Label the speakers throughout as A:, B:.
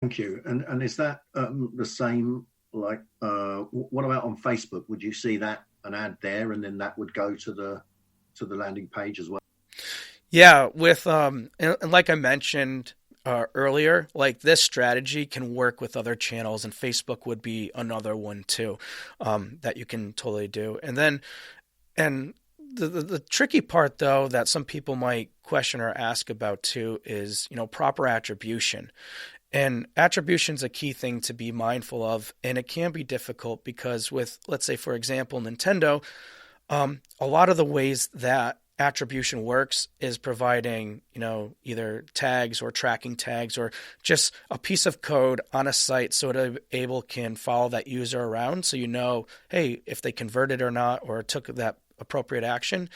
A: Thank you. And is that the same? Like, what about on Facebook? Would you see that an ad there, and then that would go to the landing page as well?
B: Yeah, with and like I mentioned earlier, like this strategy can work with other channels, and Facebook would be another one too, that you can totally do. And then, and the tricky part though that some people might question or ask about too is, proper attribution. And attribution is a key thing to be mindful of, and it can be difficult because with, let's say, for example, Nintendo, a lot of the ways that attribution works is providing, either tags or tracking tags or just a piece of code on a site so that able can follow that user around. So, hey, if they converted or not, or took that appropriate action.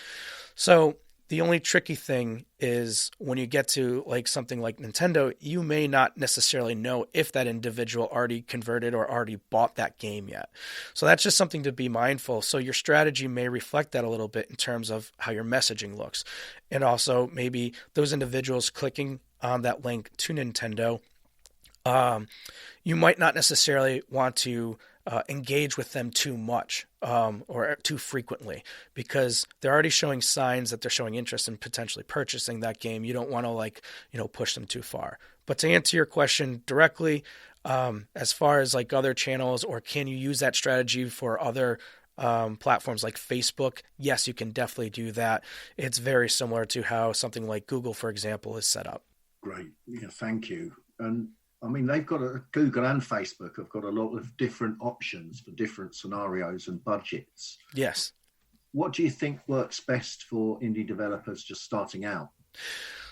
B: So the only tricky thing is when you get to like something like Nintendo, you may not necessarily know if that individual already converted or already bought that game yet. So that's just something to be mindful. So your strategy may reflect that a little bit in terms of how your messaging looks. And also maybe those individuals clicking on that link to Nintendo, you might not necessarily want to engage with them too much or too frequently because they're already showing signs that they're showing interest in potentially purchasing that game. You don't want to push them too far. But to answer your question directly, as far as like other channels or can you use that strategy for other platforms like Facebook? Yes, you can definitely do that. It's very similar to how something like Google, for example, is set up.
A: Great. Yeah, thank you. And I mean, they've got Google and Facebook have got a lot of different options for different scenarios and budgets.
B: Yes.
A: What do you think works best for indie developers just starting out?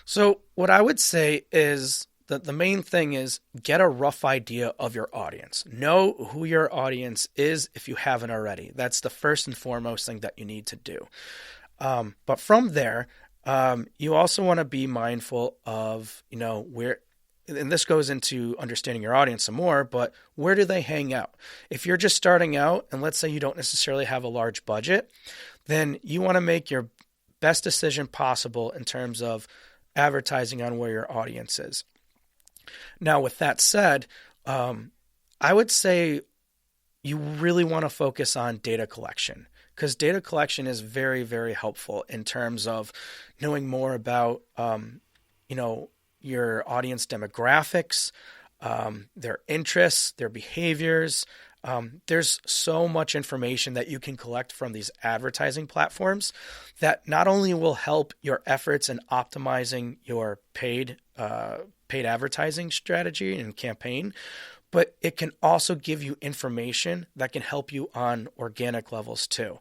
B: So what I would say is that the main thing is get a rough idea of your audience. Know who your audience is if you haven't already. That's the first and foremost thing that you need to do. But from there, you also want to be mindful of, where, and this goes into understanding your audience some more, but where do they hang out? If you're just starting out, and let's say you don't necessarily have a large budget, then you want to make your best decision possible in terms of advertising on where your audience is. Now, with that said, I would say you really want to focus on data collection because data collection is very, very helpful in terms of knowing more about, your audience demographics, their interests, their behaviors. There's so much information that you can collect from these advertising platforms that not only will help your efforts in optimizing your paid advertising strategy and campaign, but it can also give you information that can help you on organic levels too.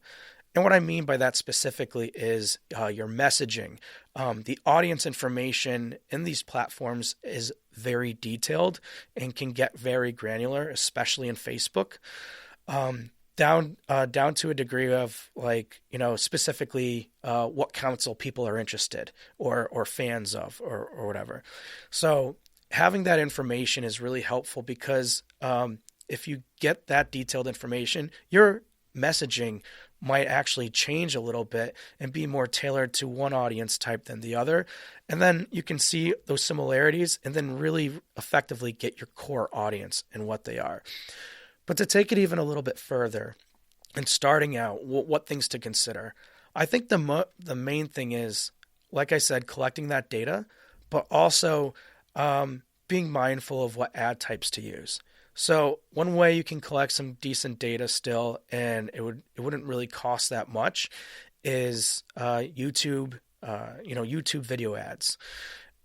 B: And what I mean by that specifically is your messaging. The audience information in these platforms is very detailed and can get very granular, especially in Facebook, down to a degree of specifically what council people are interested or fans of or whatever. So having that information is really helpful because if you get that detailed information, your messaging might actually change a little bit and be more tailored to one audience type than the other. And then you can see those similarities and then really effectively get your core audience and what they are. But to take it even a little bit further and starting out, what things to consider, I think the main thing is, like I said, collecting that data, but also being mindful of what ad types to use. So one way you can collect some decent data still, and it wouldn't really cost that much, is YouTube, YouTube video ads,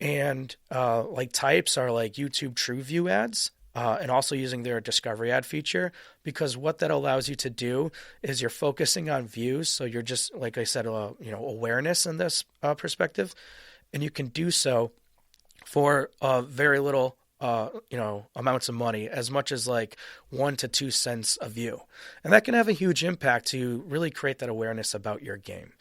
B: and like types are like YouTube TrueView ads, and also using their discovery ad feature, because what that allows you to do is you're focusing on views, so you're just like I said, awareness in this perspective, and you can do so for very little amounts of money, as much as like 1 to 2 cents a view. And that can have a huge impact to really create that awareness about your game.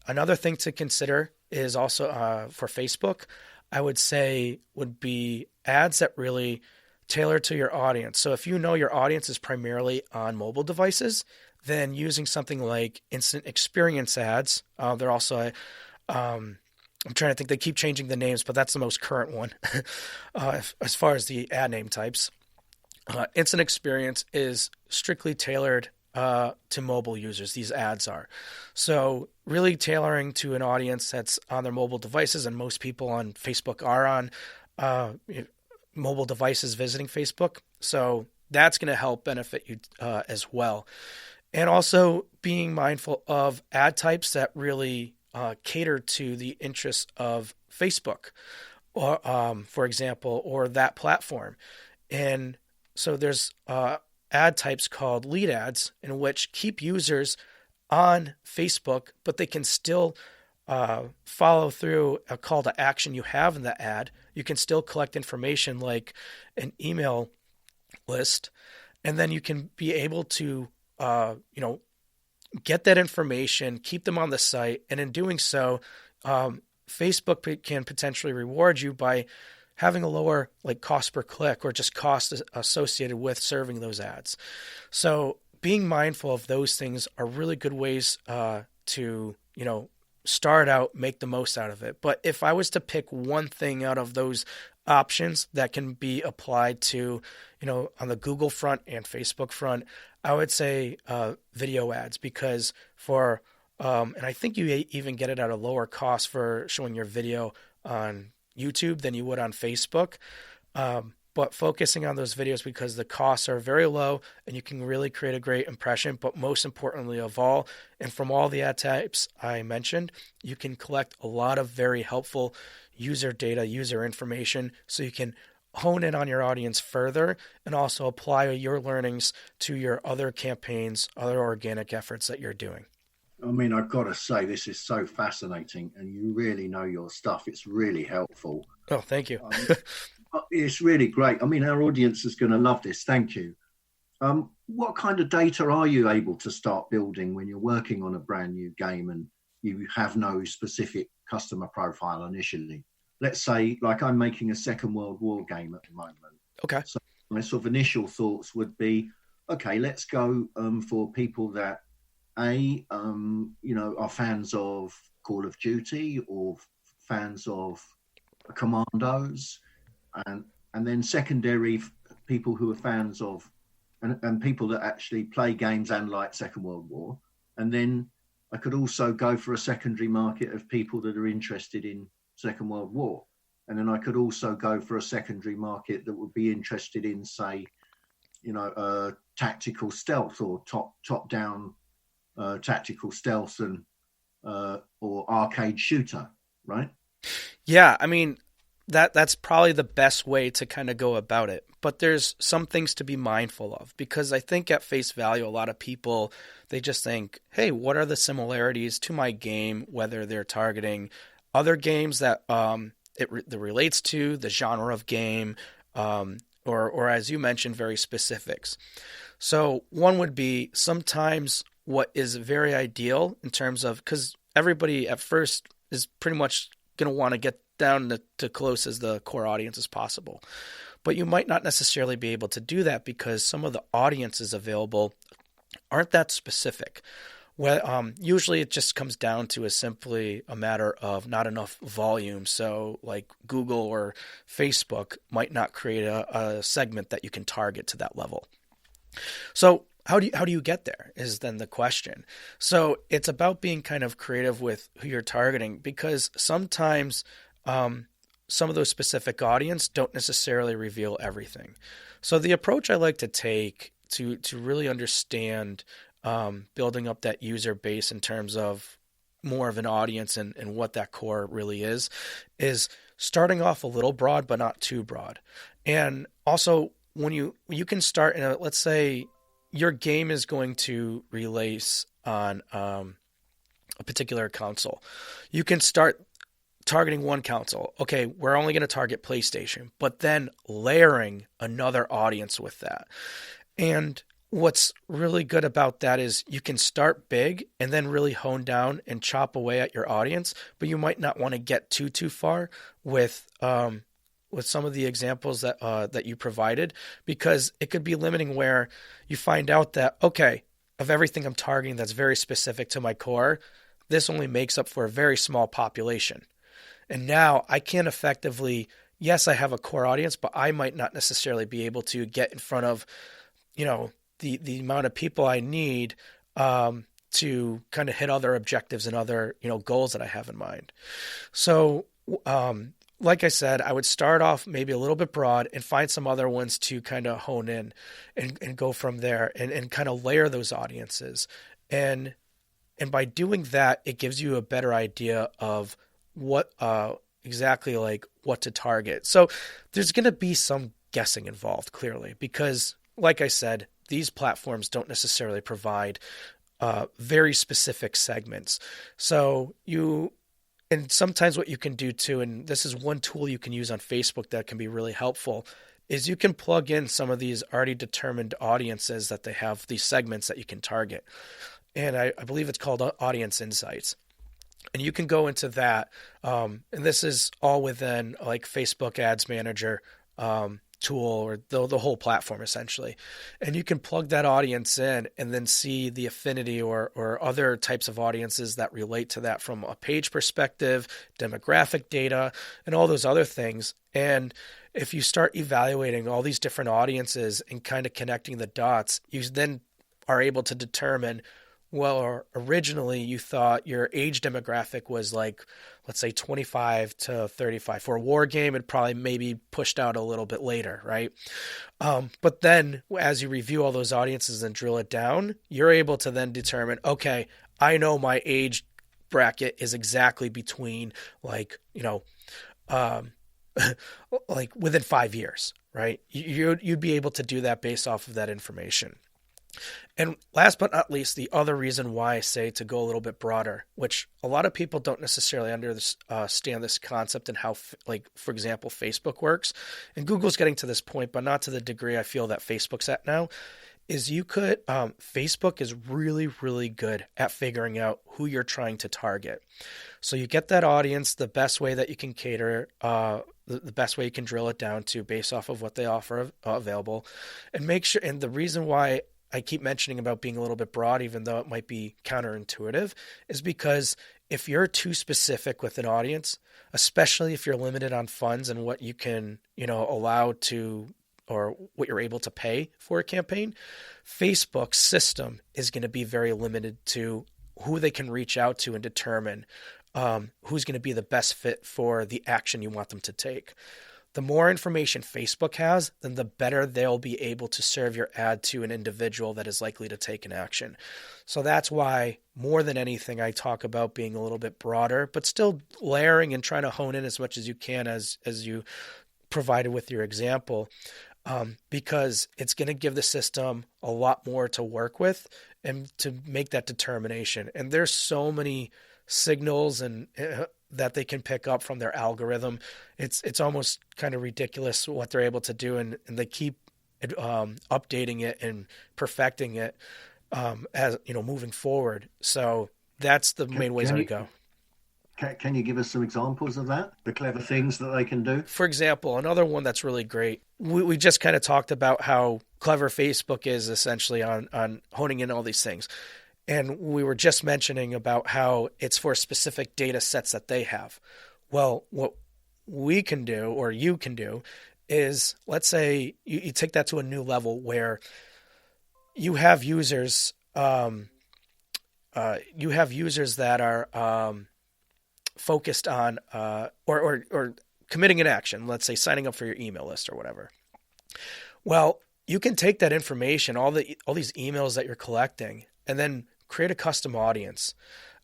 B: Another thing to consider is also for Facebook, I would say would be ads that really tailor to your audience. So if you know your audience is primarily on mobile devices, then using something like instant experience ads, they're also I'm trying to think. They keep changing the names, but that's the most current one as far as the ad name types. Instant experience is strictly tailored to mobile users. These ads are. So really tailoring to an audience that's on their mobile devices, and most people on Facebook are on mobile devices visiting Facebook. So that's going to help benefit you as well. And also being mindful of ad types that really cater to the interests of Facebook, or, for example, or that platform. And so there's ad types called lead ads, in which keep users on Facebook, but they can still follow through a call to action you have in the ad. You can still collect information like an email list, and then you can be able to, get that information, keep them on the site, and in doing so, Facebook can potentially reward you by having a lower cost per click or just cost associated with serving those ads. So being mindful of those things are really good ways to, start out, make the most out of it. But if I was to pick one thing out of those options that can be applied to, on the Google front and Facebook front, I would say video ads, because and I think you even get it at a lower cost for showing your video on YouTube than you would on Facebook. But focusing on those videos, because the costs are very low and you can really create a great impression. But most importantly of all, and from all the ad types I mentioned, you can collect a lot of very helpful user data, user information, so you can hone in on your audience further and also apply your learnings to your other campaigns, other organic efforts that you're doing.
A: I mean, I've got to say, this is so fascinating, and you really know your stuff. It's really helpful.
B: Oh, thank you.
A: It's really great. I mean, our audience is going to love this. Thank you. What kind of data are you able to start building when you're working on a brand new game and you have no specific customer profile initially? Let's say, like, I'm making a Second World War game at the moment.
B: Okay.
A: So my sort of initial thoughts would be, okay, let's go for people that are fans of Call of Duty or fans of Commandos, and then secondary people who are fans of and people that actually play games and like Second World War. And then I could also go for a secondary market of people that are interested in Second World War. And then I could also go for a secondary market that would be interested in, say, tactical stealth or top-down tactical stealth and or arcade shooter, right?
B: Yeah, I mean, that's probably the best way to kind of go about it. But there's some things to be mindful of, because I think at face value, a lot of people, they just think, hey, what are the similarities to my game, whether they're targeting other games that it relates to, the genre of game, or as you mentioned, very specifics. So one would be sometimes what is very ideal in terms of, because everybody at first is pretty much going to want to get down to close as the core audience as possible. But you might not necessarily be able to do that because some of the audiences available aren't that specific. Well, usually it just comes down to simply a matter of not enough volume. So like Google or Facebook might not create a segment that you can target to that level. So how do you get there is then the question. So it's about being kind of creative with who you're targeting, because sometimes some of those specific audience don't necessarily reveal everything. So the approach I like to take to really understand building up that user base in terms of more of an audience and what that core really is starting off a little broad, but not too broad. And also when you can start in let's say your game is going to release on a particular console. You can start targeting one console. Okay, we're only going to target PlayStation, but then layering another audience with that. And what's really good about that is you can start big and then really hone down and chop away at your audience, but you might not want to get too far with some of the examples that you provided, because it could be limiting where you find out that, okay, of everything I'm targeting that's very specific to my core, this only makes up for a very small population. And now I can effectively, yes, I have a core audience, but I might not necessarily be able to get in front of, the amount of people I need to kind of hit other objectives and other, goals that I have in mind. So, like I said, I would start off maybe a little bit broad and find some other ones to kind of hone in and go from there and kind of layer those audiences. And by doing that, it gives you a better idea of what exactly like what to target. So there's going to be some guessing involved, clearly, because like I said, these platforms don't necessarily provide very specific segments. So and sometimes what you can do too, and this is one tool you can use on Facebook that can be really helpful, is you can plug in some of these already determined audiences that they have, these segments that you can target. And I believe it's called Audience Insights. And you can go into that. And this is all within like Facebook Ads Manager tool, or the whole platform essentially. And you can plug that audience in and then see the affinity or other types of audiences that relate to that from a page perspective, demographic data, and all those other things. And if you start evaluating all these different audiences and kind of connecting the dots, you then are able to determine, well, originally you thought your age demographic was like, let's say 25 to 35. For a war game, it probably maybe pushed out a little bit later, right? But then as you review all those audiences and drill it down, you're able to then determine, okay, I know my age bracket is exactly between like, like within 5 years, right? You'd be able to do that based off of that information. And last but not least, the other reason why I say to go a little bit broader, which a lot of people don't necessarily understand this concept and how, like, for example, Facebook works. And Google's getting to this point, but not to the degree I feel that Facebook's at now, is Facebook is really, really good at figuring out who you're trying to target. So you get that audience, the best way that you can cater, the best way you can drill it down to based off of what they offer available, and make sure, and the reason why I keep mentioning about being a little bit broad, even though it might be counterintuitive, is because if you're too specific with an audience, especially if you're limited on funds and what you can, allow to, or what you're able to pay for a campaign, Facebook's system is going to be very limited to who they can reach out to and determine who's going to be the best fit for the action you want them to take. The more information Facebook has, then the better they'll be able to serve your ad to an individual that is likely to take an action. So that's why, more than anything, I talk about being a little bit broader, but still layering and trying to hone in as much as you can, as you provided with your example, because it's going to give the system a lot more to work with and to make that determination. And there's so many signals and that they can pick up from their algorithm. It's almost kind of ridiculous what they're able to do, and they keep updating it and perfecting it as moving forward. So that's the main ways I would go.
A: Can you give us some examples of that? The clever things that they can do?
B: For example, another one that's really great. We just kind of talked about how clever Facebook is essentially on honing in all these things. And we were just mentioning about how it's for specific data sets that they have. Well, what we can do, or you can do, is let's say you take that to a new level where you have users, that are focused on or committing an action. Let's say signing up for your email list or whatever. Well, you can take that information, all these emails that you're collecting, and then create a custom audience.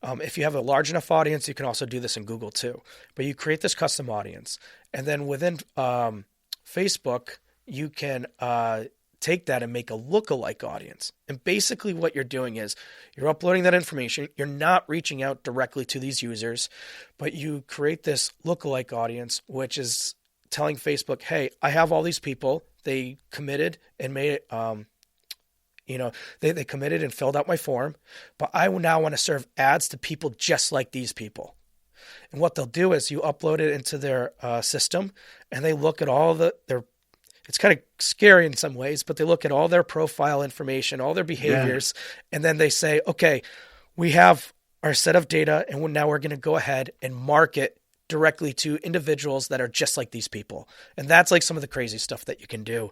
B: If you have a large enough audience, you can also do this in Google too. But you create this custom audience, and then within Facebook, you can take that and make a lookalike audience. And basically what you're doing is you're uploading that information. You're not reaching out directly to these users, but you create this lookalike audience, which is telling Facebook, hey, I have all these people. They committed and made it, they committed and filled out my form, but I now want to serve ads to people just like these people. And what they'll do is you upload it into their system, and they look at all it's kind of scary in some ways, but they look at all their profile information, all their behaviors, and then they say, okay, we have our set of data, and now we're going to go ahead and market directly to individuals that are just like these people. And that's like some of the crazy stuff that you can do.